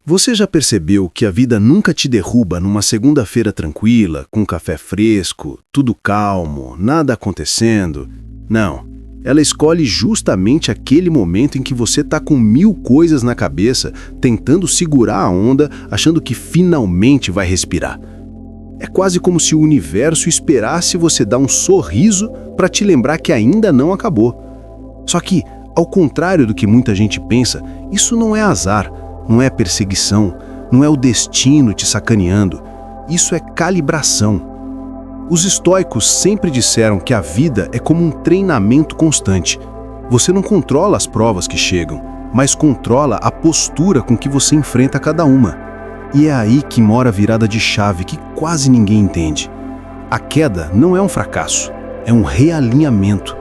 Você já percebeu que a vida nunca te derruba numa segunda-feira tranquila, com café fresco, tudo calmo, nada acontecendo? Não. Ela escolhe justamente aquele momento em que você está com 1000 coisas na cabeça, tentando segurar a onda, achando que finalmente vai respirar. É quase como se o universo esperasse você dar um sorriso para te lembrar que ainda não acabou. Só que, ao contrário do que muita gente pensa, isso não é azar, não é perseguição, não é o destino te sacaneando. Isso é calibração. Os estoicos sempre disseram que a vida é como um treinamento constante. Você não controla as provas que chegam, mas controla a postura com que você enfrenta cada uma. E é aí que mora a virada de chave que quase ninguém entende. A queda não é um fracasso, é um realinhamento.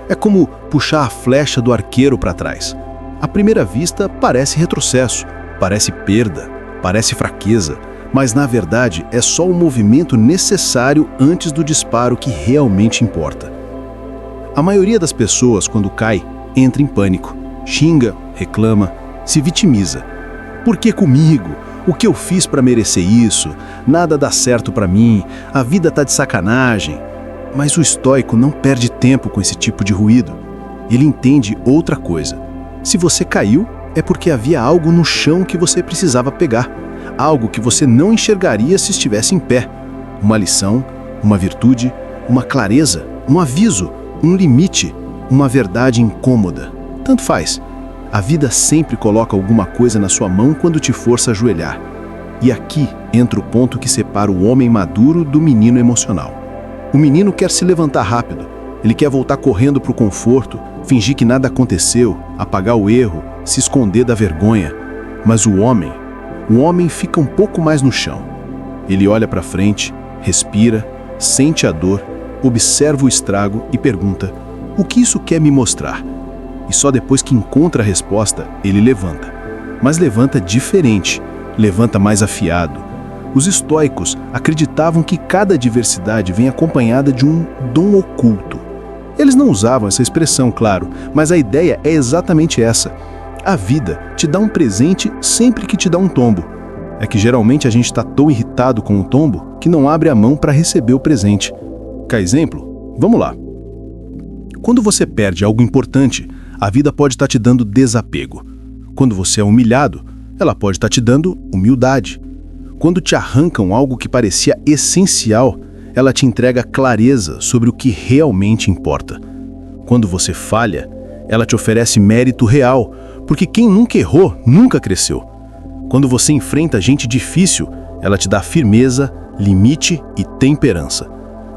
É como puxar a flecha do arqueiro para trás. À primeira vista, parece retrocesso, parece perda, parece fraqueza, mas na verdade é só o movimento necessário antes do disparo que realmente importa. A maioria das pessoas, quando cai, entra em pânico, xinga, reclama, se vitimiza. Por que comigo? O que eu fiz para merecer isso? Nada dá certo para mim, a vida tá de sacanagem. Mas o estoico não perde tempo com esse tipo de ruído. Ele entende outra coisa. Se você caiu, é porque havia algo no chão que você precisava pegar. Algo que você não enxergaria se estivesse em pé. Uma lição, uma virtude, uma clareza, um aviso, um limite, uma verdade incômoda. Tanto faz. A vida sempre coloca alguma coisa na sua mão quando te força a ajoelhar. E aqui entra o ponto que separa o homem maduro do menino emocional. O menino quer se levantar rápido. Ele quer voltar correndo para o conforto, fingir que nada aconteceu, apagar o erro, se esconder da vergonha. Mas o homem fica um pouco mais no chão. Ele olha para frente, respira, sente a dor, observa o estrago e pergunta: o que isso quer me mostrar? E só depois que encontra a resposta, ele levanta. Mas levanta diferente, levanta mais afiado. Os estoicos acreditavam que cada adversidade vem acompanhada de um dom oculto. Eles não usavam essa expressão, claro, mas a ideia é exatamente essa. A vida te dá um presente sempre que te dá um tombo. É que geralmente a gente está tão irritado com o tombo que não abre a mão para receber o presente. Quer exemplo? Vamos lá. Quando você perde algo importante, a vida pode estar te dando desapego. Quando você é humilhado, ela pode estar te dando humildade. Quando te arrancam algo que parecia essencial, ela te entrega clareza sobre o que realmente importa. Quando você falha, ela te oferece mérito real, porque quem nunca errou, nunca cresceu. Quando você enfrenta gente difícil, ela te dá firmeza, limite e temperança.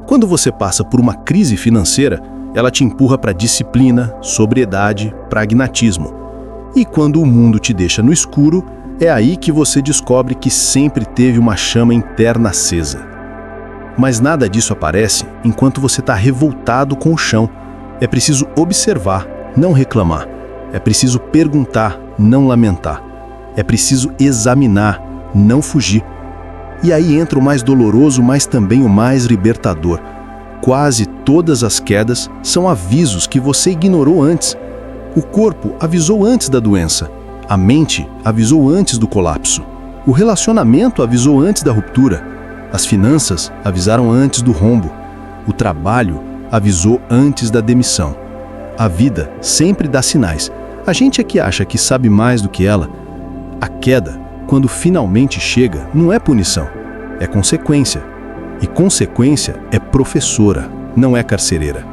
Quando você passa por uma crise financeira, ela te empurra para disciplina, sobriedade, pragmatismo. E quando o mundo te deixa no escuro, é aí que você descobre que sempre teve uma chama interna acesa. Mas nada disso aparece enquanto você está revoltado com o chão. É preciso observar, não reclamar. É preciso perguntar, não lamentar. É preciso examinar, não fugir. E aí entra o mais doloroso, mas também o mais libertador. Quase todas as quedas são avisos que você ignorou antes. O corpo avisou antes da doença. A mente avisou antes do colapso. O relacionamento avisou antes da ruptura. As finanças avisaram antes do rombo. O trabalho avisou antes da demissão. A vida sempre dá sinais. A gente é que acha que sabe mais do que ela. A queda, quando finalmente chega, não é punição, é consequência. E consequência é professora, não é carcereira.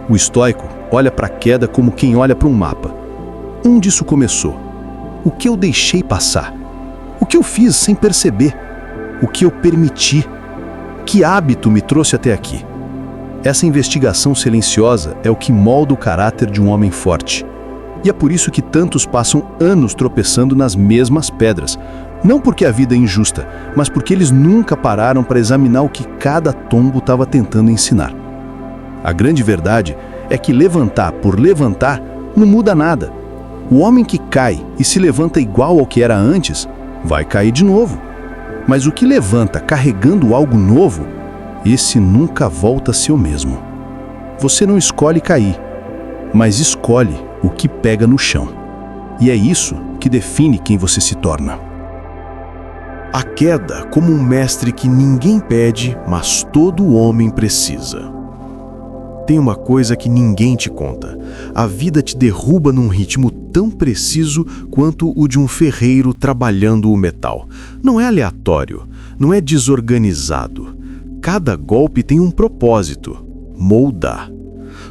O estoico olha para a queda como quem olha para um mapa. Onde isso começou? O que eu deixei passar? O que eu fiz sem perceber? O que eu permiti? Que hábito me trouxe até aqui? Essa investigação silenciosa é o que molda o caráter de um homem forte. E é por isso que tantos passam anos tropeçando nas mesmas pedras. Não porque a vida é injusta, mas porque eles nunca pararam para examinar o que cada tombo estava tentando ensinar. A grande verdade é que levantar por levantar não muda nada. O homem que cai e se levanta igual ao que era antes, vai cair de novo. Mas o que levanta carregando algo novo, esse nunca volta a ser o mesmo. Você não escolhe cair, mas escolhe o que pega no chão. E é isso que define quem você se torna. A queda como um mestre que ninguém pede, mas todo homem precisa. Tem uma coisa que ninguém te conta. A vida te derruba num ritmo tão preciso quanto o de um ferreiro trabalhando o metal. Não é aleatório, não é desorganizado. Cada golpe tem um propósito: moldar.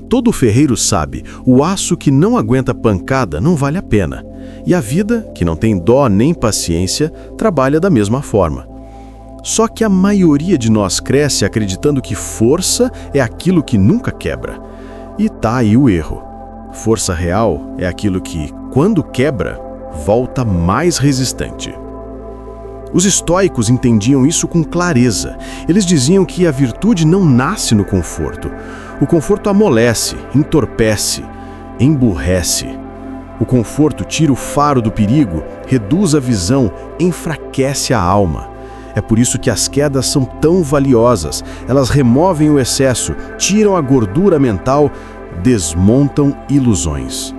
Todo ferreiro sabe, o aço que não aguenta pancada não vale a pena. E a vida, que não tem dó nem paciência, trabalha da mesma forma. Só que a maioria de nós cresce acreditando que força é aquilo que nunca quebra. E tá aí o erro. Força real é aquilo que, quando quebra, volta mais resistente. Os estoicos entendiam isso com clareza. Eles diziam que a virtude não nasce no conforto. O conforto amolece, entorpece, emburrece. O conforto tira o faro do perigo, reduz a visão, enfraquece a alma. É por isso que as quedas são tão valiosas. Elas removem o excesso, tiram a gordura mental, desmontam ilusões.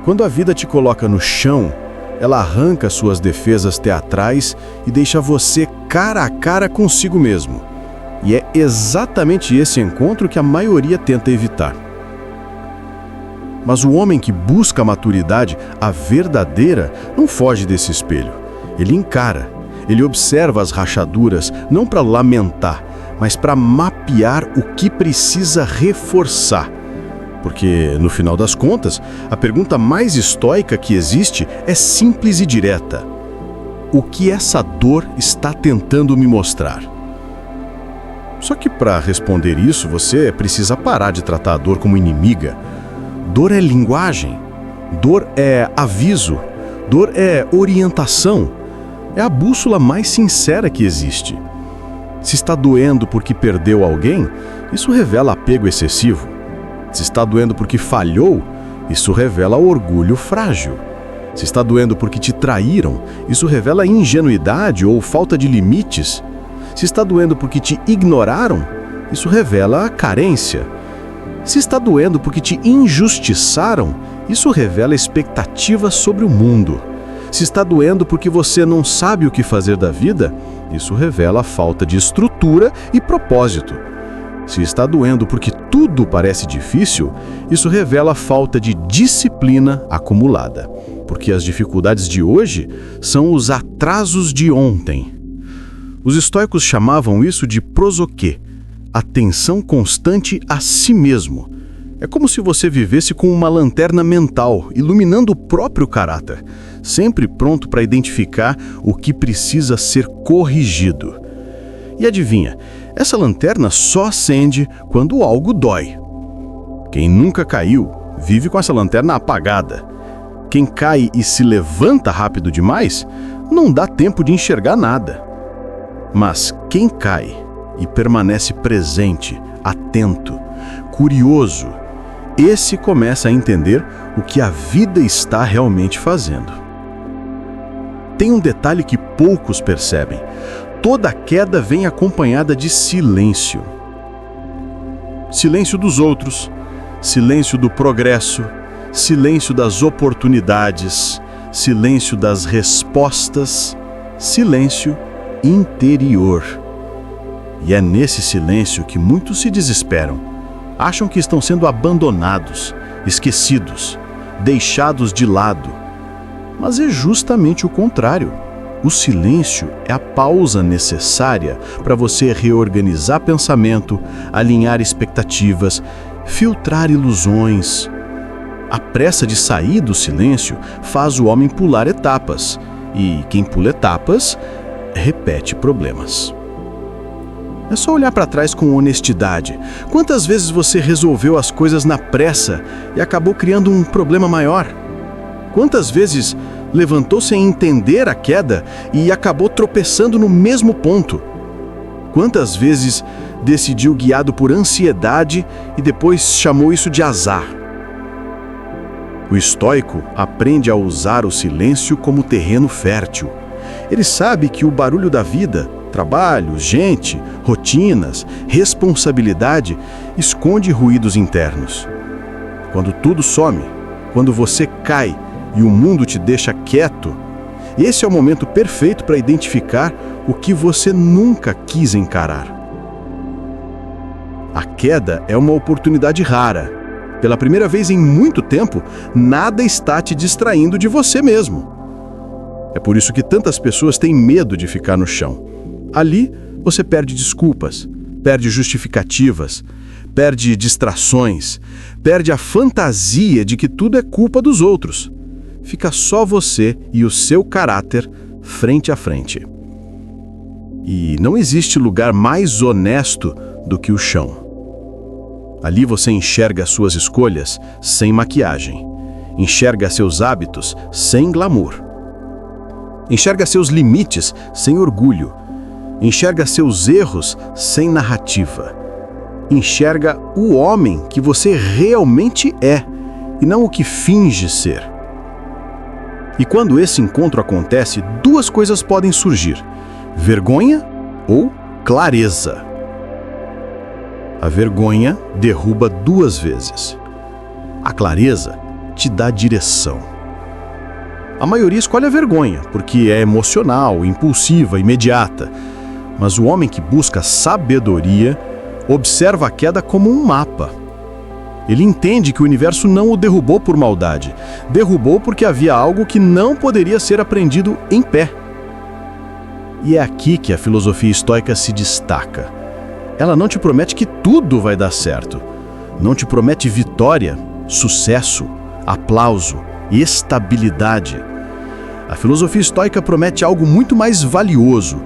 Quando a vida te coloca no chão, ela arranca suas defesas teatrais e deixa você cara a cara consigo mesmo. E é exatamente esse encontro que a maioria tenta evitar. Mas o homem que busca a maturidade, a verdadeira, não foge desse espelho. Ele encara, ele observa as rachaduras, não para lamentar, mas para mapear o que precisa reforçar. Porque, no final das contas, a pergunta mais estoica que existe é simples e direta: o que essa dor está tentando me mostrar? Só que para responder isso, você precisa parar de tratar a dor como inimiga. Dor é linguagem, dor é aviso, dor é orientação. É a bússola mais sincera que existe. Se está doendo porque perdeu alguém, isso revela apego excessivo. Se está doendo porque falhou, isso revela orgulho frágil. Se está doendo porque te traíram, isso revela ingenuidade ou falta de limites. Se está doendo porque te ignoraram, isso revela carência. Se está doendo porque te injustiçaram, isso revela expectativas sobre o mundo. Se está doendo porque você não sabe o que fazer da vida, isso revela a falta de estrutura e propósito. Se está doendo porque tudo parece difícil, isso revela a falta de disciplina acumulada. Porque as dificuldades de hoje são os atrasos de ontem. Os estoicos chamavam isso de prosoquê, atenção constante a si mesmo. É como se você vivesse com uma lanterna mental, iluminando o próprio caráter, sempre pronto para identificar o que precisa ser corrigido. E adivinha, essa lanterna só acende quando algo dói. Quem nunca caiu, vive com essa lanterna apagada. Quem cai e se levanta rápido demais, não dá tempo de enxergar nada. Mas quem cai e permanece presente, atento, curioso, esse começa a entender o que a vida está realmente fazendo. Tem um detalhe que poucos percebem. Toda queda vem acompanhada de silêncio. Silêncio dos outros, silêncio do progresso, silêncio das oportunidades, silêncio das respostas, silêncio interior. E é nesse silêncio que muitos se desesperam. Acham que estão sendo abandonados, esquecidos, deixados de lado. Mas é justamente o contrário. O silêncio é a pausa necessária para você reorganizar pensamento, alinhar expectativas, filtrar ilusões. A pressa de sair do silêncio faz o homem pular etapas. E quem pula etapas, repete problemas. É só olhar para trás com honestidade. Quantas vezes você resolveu as coisas na pressa e acabou criando um problema maior? Quantas vezes levantou sem entender a queda e acabou tropeçando no mesmo ponto? Quantas vezes decidiu guiado por ansiedade e depois chamou isso de azar? O estoico aprende a usar o silêncio como terreno fértil. Ele sabe que o barulho da vida, trabalho, gente, rotinas, responsabilidade, esconde ruídos internos. Quando tudo some, quando você cai e o mundo te deixa quieto, Esse é o momento perfeito para identificar o que você nunca quis encarar. A queda é uma oportunidade rara. Pela primeira vez em muito tempo, nada está te distraindo de você mesmo. É por isso que tantas pessoas têm medo de ficar no chão. Ali, você perde desculpas, perde justificativas, perde distrações, perde a fantasia de que tudo é culpa dos outros. Fica só você e o seu caráter frente a frente. E não existe lugar mais honesto do que o chão. Ali você enxerga suas escolhas sem maquiagem, enxerga seus hábitos sem glamour, enxerga seus limites sem orgulho, enxerga seus erros sem narrativa, enxerga o homem que você realmente é e não o que finge ser. E quando esse encontro acontece, duas coisas podem surgir: vergonha ou clareza. A vergonha derruba duas vezes. A clareza te dá direção. A maioria escolhe a vergonha, porque é emocional, impulsiva, imediata. Mas o homem que busca sabedoria observa a queda como um mapa. Ele entende que o universo não o derrubou por maldade. Derrubou porque havia algo que não poderia ser aprendido em pé. E é aqui que a filosofia estoica se destaca. Ela não te promete que tudo vai dar certo. Não te promete vitória, sucesso, aplauso, estabilidade. A filosofia estoica promete algo muito mais valioso,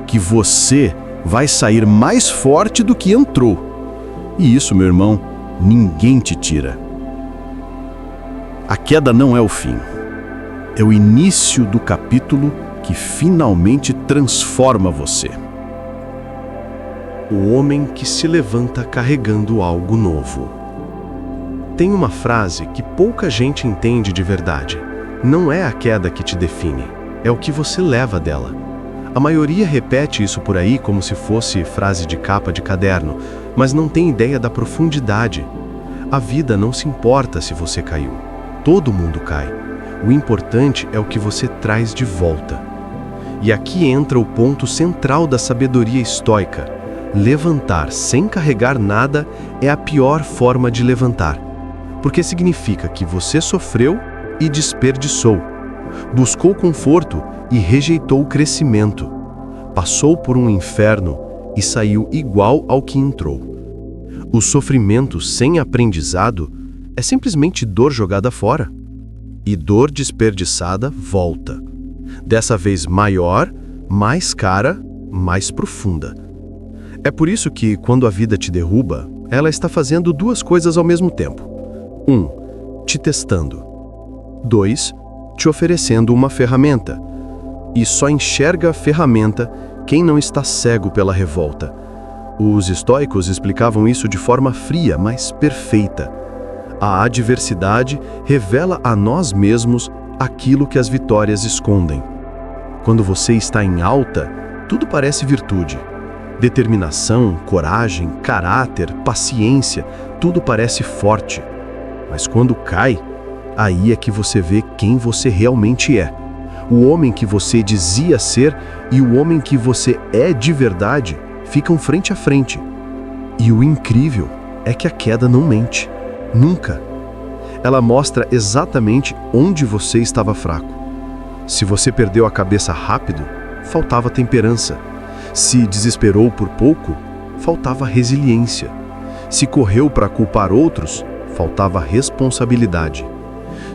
que você vai sair mais forte do que entrou. E isso, meu irmão, ninguém te tira. A queda não é o fim. É o início do capítulo que finalmente transforma você. O homem que se levanta carregando algo novo. Tem uma frase que pouca gente entende de verdade. Não é a queda que te define, é o que você leva dela. A maioria repete isso por aí como se fosse frase de capa de caderno, mas não tem ideia da profundidade. A vida não se importa se você caiu. Todo mundo cai. O importante é o que você traz de volta. E aqui entra o ponto central da sabedoria estoica. Levantar sem carregar nada é a pior forma de levantar, porque significa que você sofreu e desperdiçou, buscou conforto e rejeitou o crescimento, passou por um inferno e saiu igual ao que entrou. O sofrimento sem aprendizado é simplesmente dor jogada fora, e dor desperdiçada volta, dessa vez maior, mais cara, mais profunda. É por isso que, quando a vida te derruba, ela está fazendo duas coisas ao mesmo tempo. 1. Te testando. 2. Te oferecendo uma ferramenta. E só enxerga a ferramenta quem não está cego pela revolta. Os estoicos explicavam isso de forma fria, mas perfeita. A adversidade revela a nós mesmos aquilo que as vitórias escondem. Quando você está em alta, tudo parece virtude. Determinação, coragem, caráter, paciência, tudo parece forte. Mas quando cai, aí é que você vê quem você realmente é. O homem que você dizia ser e o homem que você é de verdade ficam frente a frente. E o incrível é que a queda não mente. Nunca. Ela mostra exatamente onde você estava fraco. Se você perdeu a cabeça rápido, faltava temperança. Se desesperou por pouco, faltava resiliência. Se correu para culpar outros, faltava responsabilidade.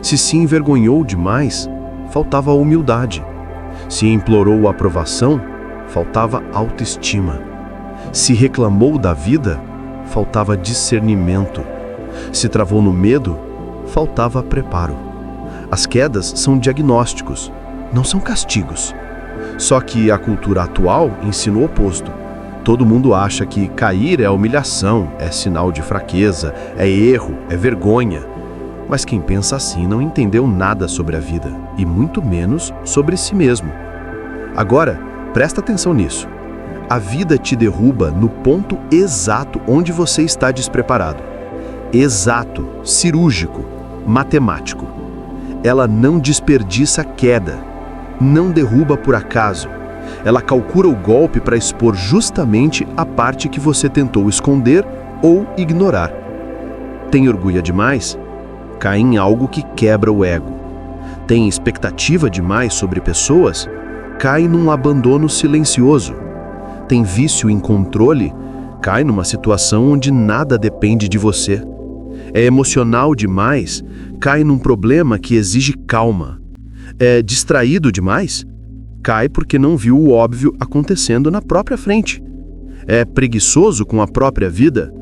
Se envergonhou demais, faltava humildade. Se implorou aprovação, faltava autoestima. Se reclamou da vida, faltava discernimento. Se travou no medo, faltava preparo. As quedas são diagnósticos, não são castigos. Só que a cultura atual ensina o oposto. Todo mundo acha que cair é humilhação, é sinal de fraqueza, é erro, é vergonha. Mas quem pensa assim não entendeu nada sobre a vida, e muito menos sobre si mesmo. Agora, presta atenção nisso. A vida te derruba no ponto exato onde você está despreparado. Exato, cirúrgico, matemático. Ela não desperdiça queda. não derruba por acaso. Ela calcula o golpe para expor justamente a parte que você tentou esconder ou ignorar. Tem orgulho demais? Cai em algo que quebra o ego. Tem expectativa demais sobre pessoas? Cai num abandono silencioso. Tem vício em controle? Cai numa situação onde nada depende de você. É emocional demais? Cai num problema que exige calma. É distraído demais? Cai porque não viu o óbvio acontecendo na própria frente. É preguiçoso com a própria vida?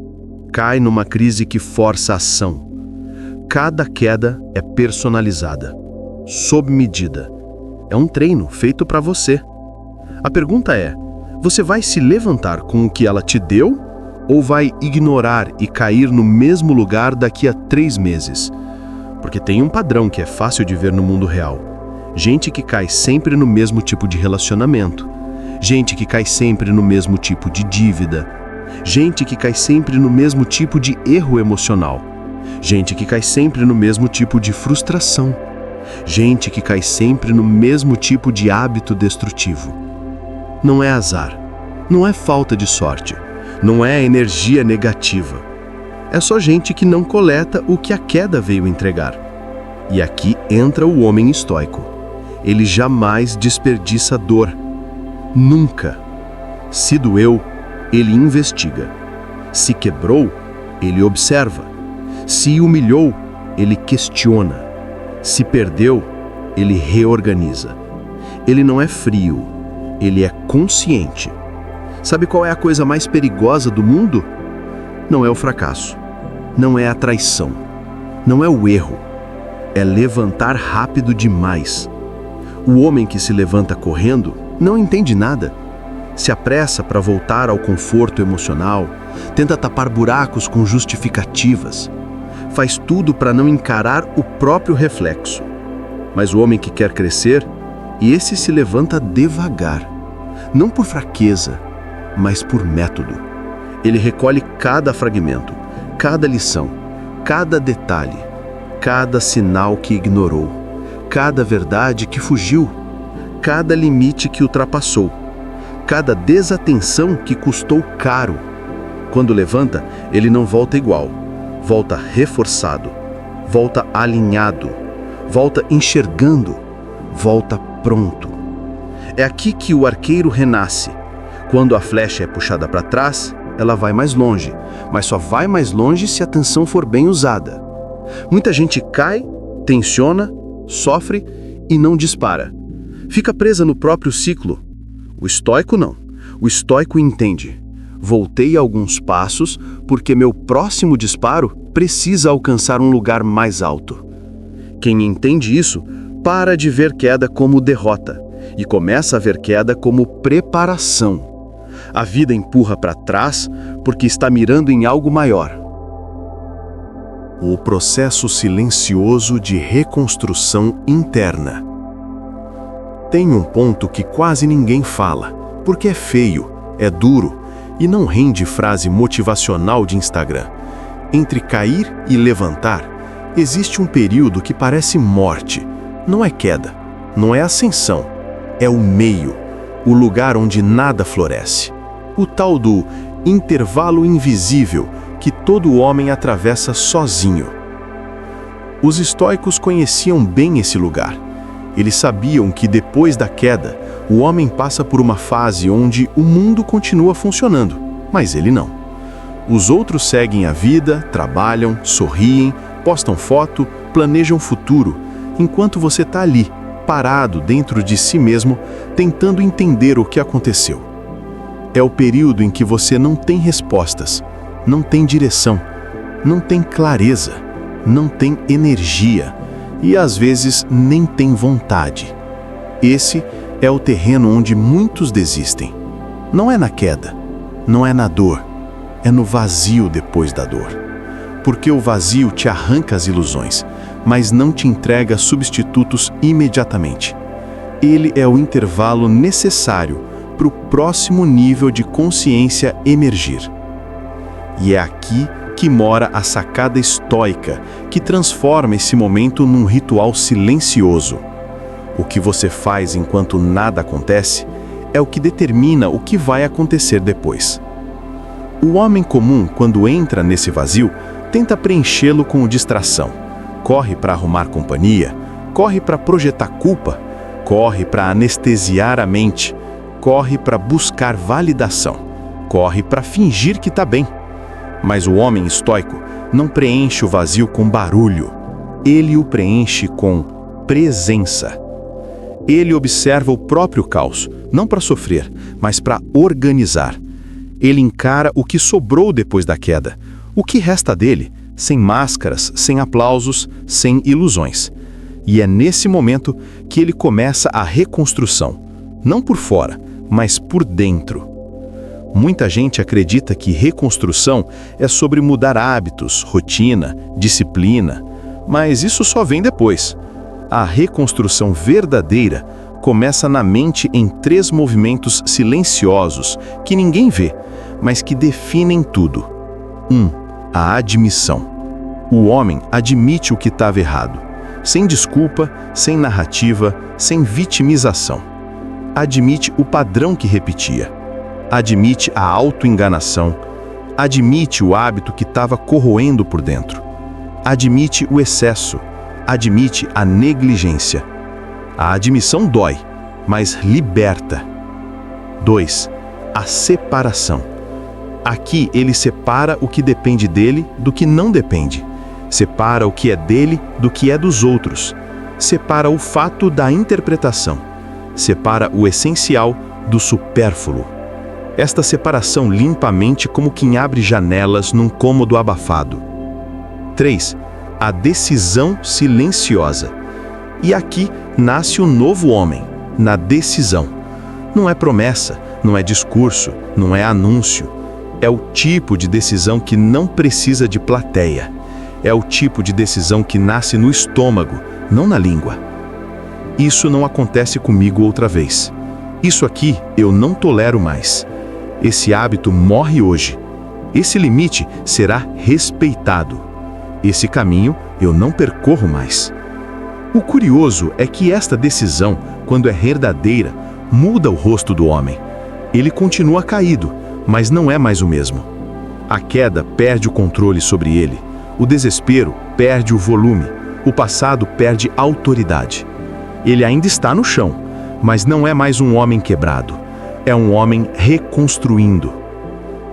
Cai numa crise que força a ação. Cada queda é personalizada, sob medida. É um treino feito para você. A pergunta é: você vai se levantar com o que ela te deu ou vai ignorar e cair no mesmo lugar daqui a 3 meses? Porque tem um padrão que é fácil de ver no mundo real. Gente que cai sempre no mesmo tipo de relacionamento. Gente que cai sempre no mesmo tipo de dívida. Gente que cai sempre no mesmo tipo de erro emocional. Gente que cai sempre no mesmo tipo de frustração. Gente que cai sempre no mesmo tipo de hábito destrutivo. Não é azar. Não é falta de sorte. Não é energia negativa. É só gente que não coleta o que a queda veio entregar. E aqui entra o homem estoico. Ele jamais desperdiça dor. Nunca. Se doeu, ele investiga. Se quebrou, ele observa. Se humilhou, ele questiona. Se perdeu, ele reorganiza. Ele não é frio, ele é consciente. Sabe qual é a coisa mais perigosa do mundo? Não é o fracasso, não é a traição, não é o erro. É levantar rápido demais. O homem que se levanta correndo não entende nada. Se apressa para voltar ao conforto emocional, tenta tapar buracos com justificativas. Faz tudo para não encarar o próprio reflexo. Mas o homem que quer crescer, esse se levanta devagar. Não por fraqueza, mas por método. Ele recolhe cada fragmento, cada lição, cada detalhe, cada sinal que ignorou, cada verdade que fugiu, cada limite que ultrapassou, cada desatenção que custou caro. Quando levanta, ele não volta igual, volta reforçado, volta alinhado, volta enxergando, volta pronto. É aqui que o arqueiro renasce. Quando a flecha é puxada para trás, ela vai mais longe, mas só vai mais longe se a atenção for bem usada. Muita gente cai, tensiona, sofre e não dispara. Fica presa no próprio ciclo. O estoico não. O estoico entende. Voltei alguns passos porque meu próximo disparo precisa alcançar um lugar mais alto. Quem entende isso, para de ver queda como derrota e começa a ver queda como preparação. A vida empurra para trás porque está mirando em algo maior. O processo silencioso de reconstrução interna. Tem um ponto que quase ninguém fala, porque é feio, é duro e não rende frase motivacional de Instagram. Entre cair e levantar, existe um período que parece morte. Não é queda, não é ascensão, é o meio, o lugar onde nada floresce. O tal do intervalo invisível que todo homem atravessa sozinho. Os estoicos conheciam bem esse lugar. Eles sabiam que depois da queda, o homem passa por uma fase onde o mundo continua funcionando, mas ele não. Os outros seguem a vida, trabalham, sorriem, postam foto, planejam futuro, enquanto você está ali, parado dentro de si mesmo, tentando entender o que aconteceu. É o período em que você não tem respostas, não tem direção, não tem clareza, não tem energia e às vezes nem tem vontade. Esse é o terreno onde muitos desistem. Não é na queda, não é na dor, é no vazio depois da dor. Porque o vazio te arranca as ilusões, mas não te entrega substitutos imediatamente. Ele é o intervalo necessário para o próximo nível de consciência emergir. E é aqui que mora a sacada estoica, que transforma esse momento num ritual silencioso. O que você faz enquanto nada acontece é o que determina o que vai acontecer depois. O homem comum, quando entra nesse vazio, tenta preenchê-lo com distração. Corre para arrumar companhia, corre para projetar culpa, corre para anestesiar a mente, corre para buscar validação, corre para fingir que está bem. Mas o homem estoico não preenche o vazio com barulho, ele o preenche com presença. Ele observa o próprio caos, não para sofrer, mas para organizar. Ele encara o que sobrou depois da queda, o que resta dele, sem máscaras, sem aplausos, sem ilusões. E é nesse momento que ele começa a reconstrução, não por fora, mas por dentro. Muita gente acredita que reconstrução é sobre mudar hábitos, rotina, disciplina, mas isso só vem depois. A reconstrução verdadeira começa na mente em 3 movimentos silenciosos que ninguém vê, mas que definem tudo. 1. A admissão. O homem admite o que estava errado, sem desculpa, sem narrativa, sem vitimização. Admite o padrão que repetia. Admite a autoenganação. Admite o hábito que estava corroendo por dentro. Admite o excesso. Admite a negligência. A admissão dói, mas liberta. 2. A separação. Aqui ele separa o que depende dele do que não depende. Separa o que é dele do que é dos outros. Separa o fato da interpretação. Separa o essencial do supérfluo. Esta separação limpa a mente como quem abre janelas num cômodo abafado. 3. A decisão silenciosa. E aqui nasce o novo homem, na decisão. Não é promessa, não é discurso, não é anúncio. É o tipo de decisão que não precisa de plateia. É o tipo de decisão que nasce no estômago, não na língua. Isso não acontece comigo outra vez. Isso aqui eu não tolero mais. Esse hábito morre hoje. Esse limite será respeitado. Esse caminho eu não percorro mais. O curioso é que esta decisão, quando é verdadeira, muda o rosto do homem. Ele continua caído, mas não é mais o mesmo. A queda perde o controle sobre ele. O desespero perde o volume. O passado perde autoridade. Ele ainda está no chão, mas não é mais um homem quebrado. É um homem reconstruindo.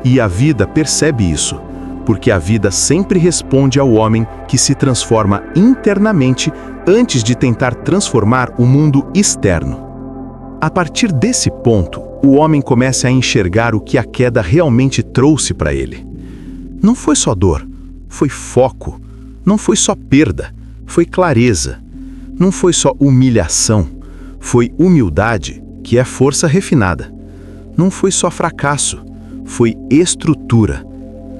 E a vida percebe isso, porque a vida sempre responde ao homem que se transforma internamente antes de tentar transformar o mundo externo. A partir desse ponto, o homem começa a enxergar o que a queda realmente trouxe para ele. Não foi só dor, foi foco. Não foi só perda, foi clareza. Não foi só humilhação, foi humildade, que é força refinada. Não foi só fracasso, foi estrutura.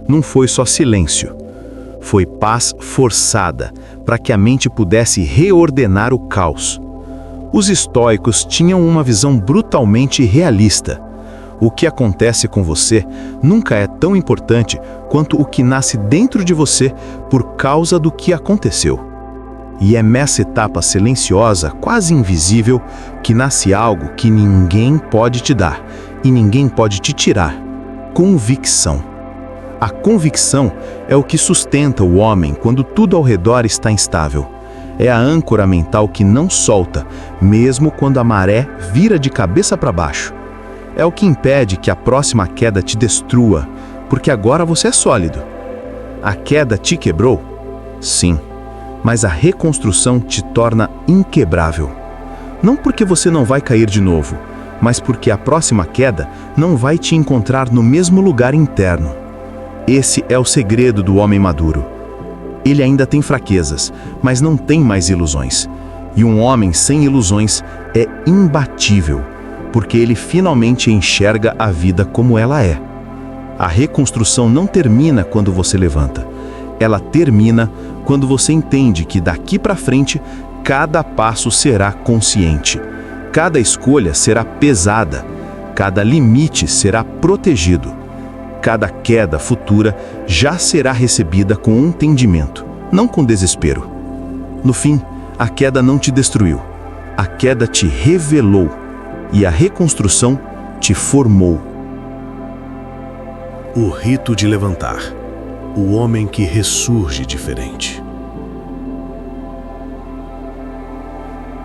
Não foi só silêncio, foi paz forçada, para que a mente pudesse reordenar o caos. Os estoicos tinham uma visão brutalmente realista. O que acontece com você nunca é tão importante quanto o que nasce dentro de você por causa do que aconteceu. E é nessa etapa silenciosa, quase invisível, que nasce algo que ninguém pode te dar e ninguém pode te tirar: convicção. A convicção é o que sustenta o homem quando tudo ao redor está instável. É a âncora mental que não solta, mesmo quando a maré vira de cabeça para baixo. É o que impede que a próxima queda te destrua, porque agora você é sólido. A queda te quebrou? Sim, mas a reconstrução te torna inquebrável. Não porque você não vai cair de novo, mas porque a próxima queda não vai te encontrar no mesmo lugar interno. Esse é o segredo do homem maduro. Ele ainda tem fraquezas, mas não tem mais ilusões. E um homem sem ilusões é imbatível, porque ele finalmente enxerga a vida como ela é. A reconstrução não termina quando você levanta. Ela termina quando você entende que daqui para frente, cada passo será consciente. Cada escolha será pesada. Cada limite será protegido. Cada queda futura já será recebida com entendimento, não com desespero. No fim, a queda não te destruiu. A queda te revelou e a reconstrução te formou. O rito de levantar. O homem que ressurge diferente.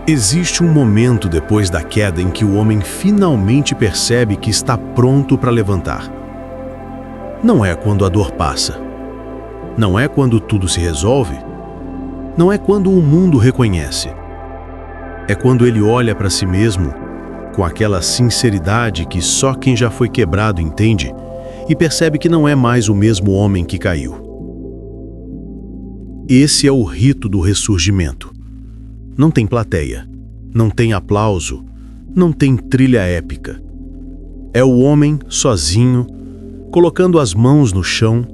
Existe um momento depois da queda em que o homem finalmente percebe que está pronto para levantar. Não é quando a dor passa. Não é quando tudo se resolve. Não é quando o mundo reconhece. É quando ele olha para si mesmo com aquela sinceridade que só quem já foi quebrado entende e percebe que não é mais o mesmo homem que caiu. Esse é o rito do ressurgimento. Não tem plateia, não tem aplauso, não tem trilha épica. É o homem sozinho, colocando as mãos no chão,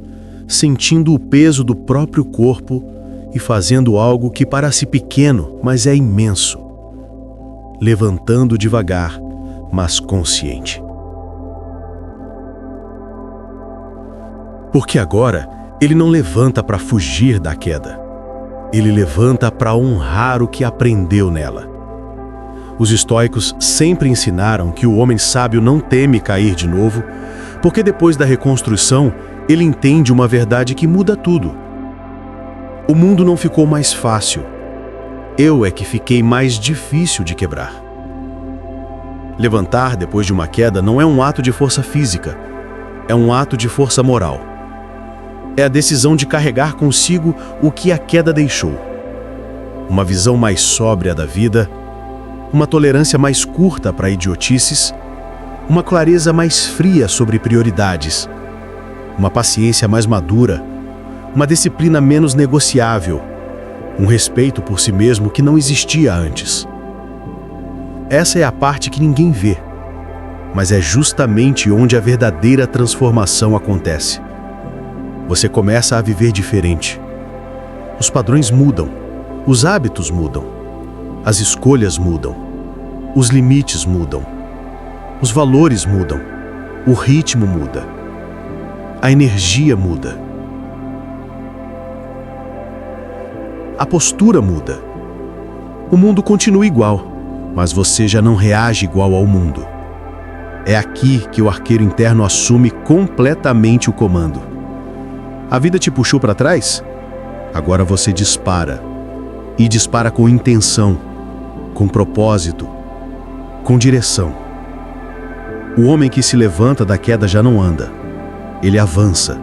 sentindo o peso do próprio corpo e fazendo algo que parece pequeno, mas é imenso. Levantando devagar, mas consciente. Porque agora ele não levanta para fugir da queda. Ele levanta para honrar o que aprendeu nela. Os estoicos sempre ensinaram que o homem sábio não teme cair de novo, porque depois da reconstrução, ele entende uma verdade que muda tudo. O mundo não ficou mais fácil. Eu é que fiquei mais difícil de quebrar. Levantar depois de uma queda não é um ato de força física, é um ato de força moral. É a decisão de carregar consigo o que a queda deixou. Uma visão mais sóbria da vida, uma tolerância mais curta para idiotices, uma clareza mais fria sobre prioridades, uma paciência mais madura, uma disciplina menos negociável, um respeito por si mesmo que não existia antes. Essa é a parte que ninguém vê, mas é justamente onde a verdadeira transformação acontece. Você começa a viver diferente. Os padrões mudam, os hábitos mudam, as escolhas mudam, os limites mudam, os valores mudam, o ritmo muda, a energia muda, a postura muda. O mundo continua igual, mas você já não reage igual ao mundo. É aqui que o arqueiro interno assume completamente o comando. A vida te puxou para trás? Agora você dispara. E dispara com intenção, com propósito, com direção. O homem que se levanta da queda já não anda. Ele avança.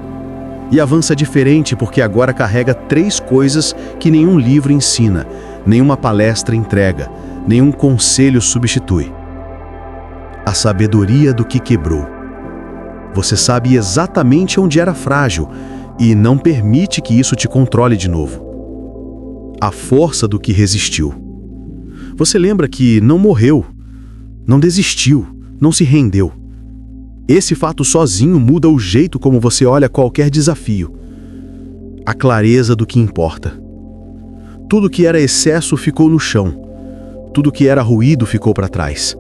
E avança diferente porque agora carrega 3 coisas que nenhum livro ensina, nenhuma palestra entrega, nenhum conselho substitui. A sabedoria do que quebrou. Você sabe exatamente onde era frágil e não permite que isso te controle de novo. A força do que resistiu. Você lembra que não morreu, não desistiu, não se rendeu. Esse fato sozinho muda o jeito como você olha qualquer desafio. A clareza do que importa. Tudo que era excesso ficou no chão. Tudo que era ruído ficou para trás.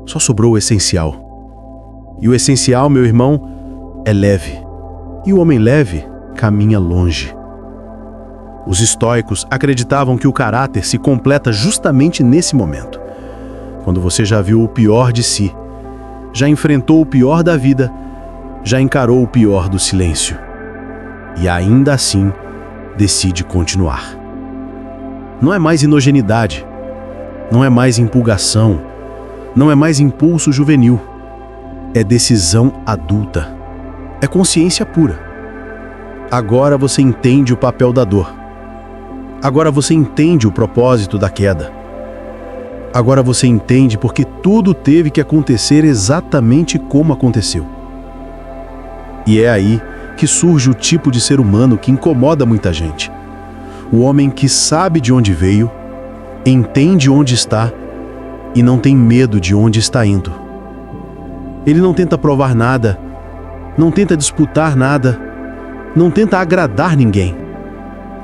Só sobrou o essencial. E o essencial, meu irmão, é leve. E o homem leve caminha longe. Os estoicos acreditavam que o caráter se completa justamente nesse momento. Quando você já viu o pior de si, já enfrentou o pior da vida, já encarou o pior do silêncio. E ainda assim, decide continuar. Não é mais inogeneidade, não é mais empolgação, não é mais impulso juvenil. É decisão adulta. É consciência pura. Agora você entende o papel da dor. Agora você entende o propósito da queda. Agora você entende porque tudo teve que acontecer exatamente como aconteceu. E é aí que surge o tipo de ser humano que incomoda muita gente. O homem que sabe de onde veio, entende onde está e não tem medo de onde está indo. Ele não tenta provar nada, não tenta disputar nada, não tenta agradar ninguém,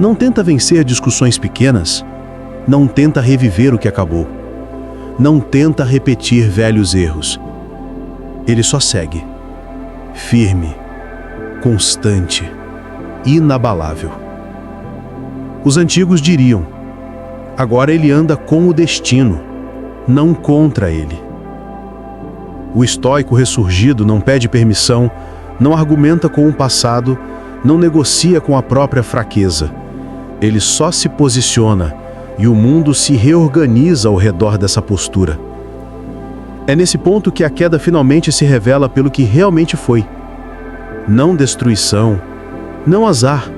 não tenta vencer discussões pequenas, não tenta reviver o que acabou, não tenta repetir velhos erros. Ele só segue, firme, constante, inabalável. Os antigos diriam: Agora ele anda com o destino, não contra ele. O estoico ressurgido não pede permissão, não argumenta com o passado, não negocia com a própria fraqueza. Ele só se posiciona e o mundo se reorganiza ao redor dessa postura. É nesse ponto que a queda finalmente se revela pelo que realmente foi. Não destruição, não azar,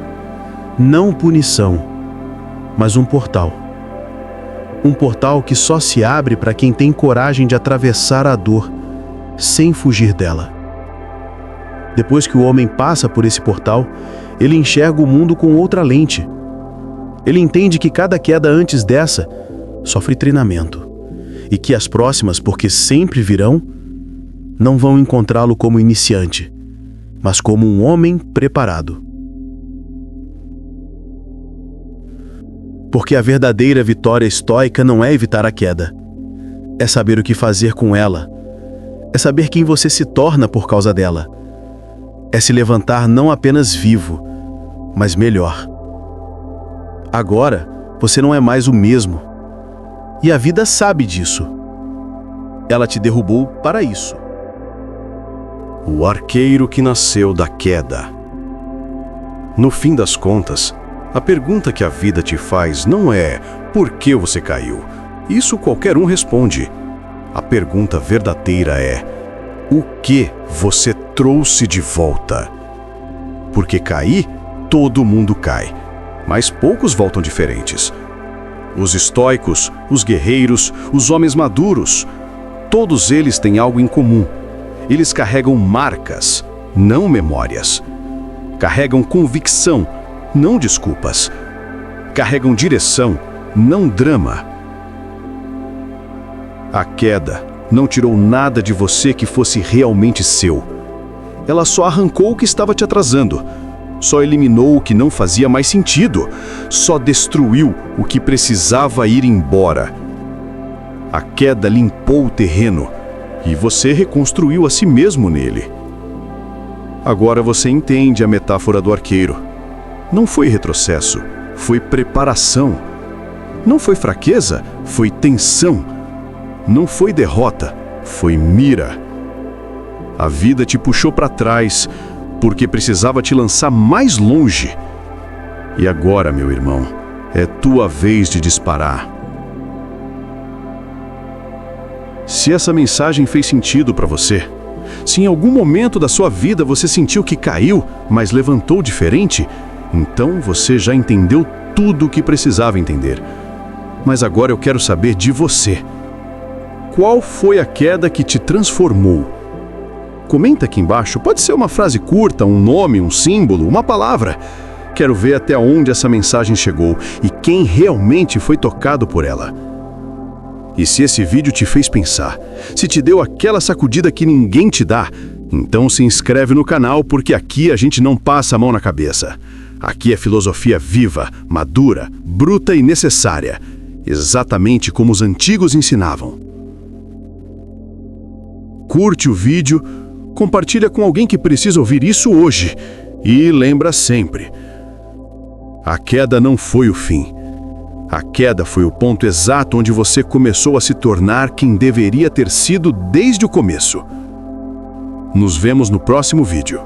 não punição, mas um portal. Um portal que só se abre para quem tem coragem de atravessar a dor, sem fugir dela. Depois que o homem passa por esse portal, ele enxerga o mundo com outra lente. Ele entende que cada queda antes dessa sofre treinamento, e que as próximas, porque sempre virão, não vão encontrá-lo como iniciante, mas como um homem preparado. Porque a verdadeira vitória estoica não é evitar a queda, é saber o que fazer com ela, é saber quem você se torna por causa dela, é se levantar não apenas vivo, mas melhor. Agora, você não é mais o mesmo, e a vida sabe disso. Ela te derrubou para isso. O arqueiro que nasceu da queda. No fim das contas, a pergunta que a vida te faz não é por que você caiu. Isso qualquer um responde. A pergunta verdadeira é: o que você trouxe de volta? Porque cair, todo mundo cai, mas poucos voltam diferentes. Os estoicos, os guerreiros, os homens maduros, todos eles têm algo em comum. Eles carregam marcas, não memórias. Carregam convicção, não desculpas. Carregam direção, não drama. A queda não tirou nada de você que fosse realmente seu. Ela só arrancou o que estava te atrasando. Só eliminou o que não fazia mais sentido. Só destruiu o que precisava ir embora. A queda limpou o terreno e você reconstruiu a si mesmo nele. Agora você entende a metáfora do arqueiro. Não foi retrocesso, foi preparação. Não foi fraqueza, foi tensão. Não foi derrota, foi mira. A vida te puxou para trás porque precisava te lançar mais longe. E agora, meu irmão, é tua vez de disparar. Se essa mensagem fez sentido para você, se em algum momento da sua vida você sentiu que caiu, mas levantou diferente, então você já entendeu tudo o que precisava entender. Mas agora eu quero saber de você. Qual foi a queda que te transformou? Comenta aqui embaixo, pode ser uma frase curta, um nome, um símbolo, uma palavra. Quero ver até onde essa mensagem chegou e quem realmente foi tocado por ela. E se esse vídeo te fez pensar, se te deu aquela sacudida que ninguém te dá, então se inscreve no canal porque aqui a gente não passa a mão na cabeça. Aqui é filosofia viva, madura, bruta e necessária, exatamente como os antigos ensinavam. Curte o vídeo, compartilha com alguém que precisa ouvir isso hoje e lembra sempre: a queda não foi o fim. A queda foi o ponto exato onde você começou a se tornar quem deveria ter sido desde o começo. Nos vemos no próximo vídeo.